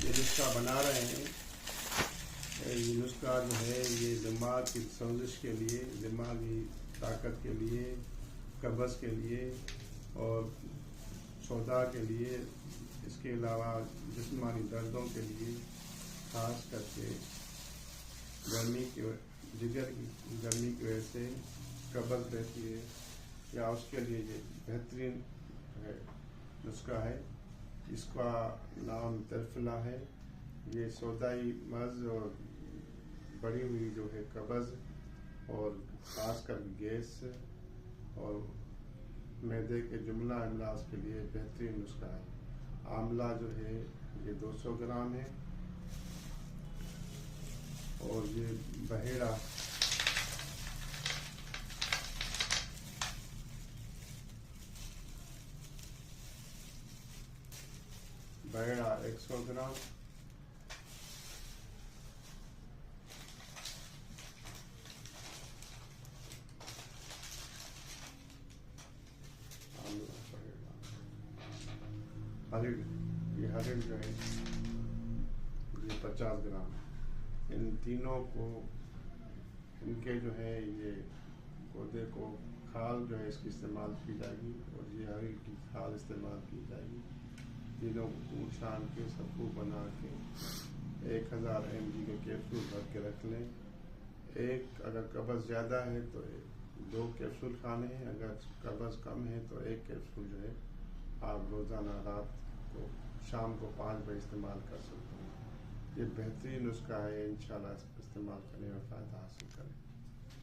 ये नुस्खा बना रहे हैं। ये नुस्खा जो है ये दिमाग की सोजिश के लिए, दिमागी ताकत के लिए, कब्ज़ के लिए और सौदा के लिए, इसके अलावा जिस्मानी दर्दों के लिए, ख़ास करके जिगर की गर्मी की वजह से कब्ज़ रहती है या उसके लिए ये बेहतरीन है नुस्खा है। इसका नाम तरफला है। ये सौदाई मर्ज़ और बढ़ी हुई जो है कब्ज़ और ख़ासकर गैस और मैदे के जुमला अमलाज के लिए बेहतरीन नुस्खा है। आंवला जो है ये 200 ग्राम है और ये बहेड़ा बहेड़ा 100 ग्राम, हरिड़, ये हरिड़ जो है ये 50 ग्राम है। इन तीनों को, इनके जो है ये पौधे को खाल जो है इसकी इस्तेमाल की जाएगी और ये हरिड़ की खाल इस्तेमाल की जाएगी। तीनों को छान के सबको बना के 1000 mg के कैप्सूल भर के रख लें। एक अगर कब्ज़ ज़्यादा है तो 2 कैप्सूल खाने हैं, अगर कब्ज़ कम है तो 1 कैप्सूल जो है आप रोज़ाना रात को शाम को 5 बजे इस्तेमाल कर सकते हैं। ये बेहतरीन नुस्खा है, इंशाल्लाह इस्तेमाल करने में फ़ायदा हासिल करें।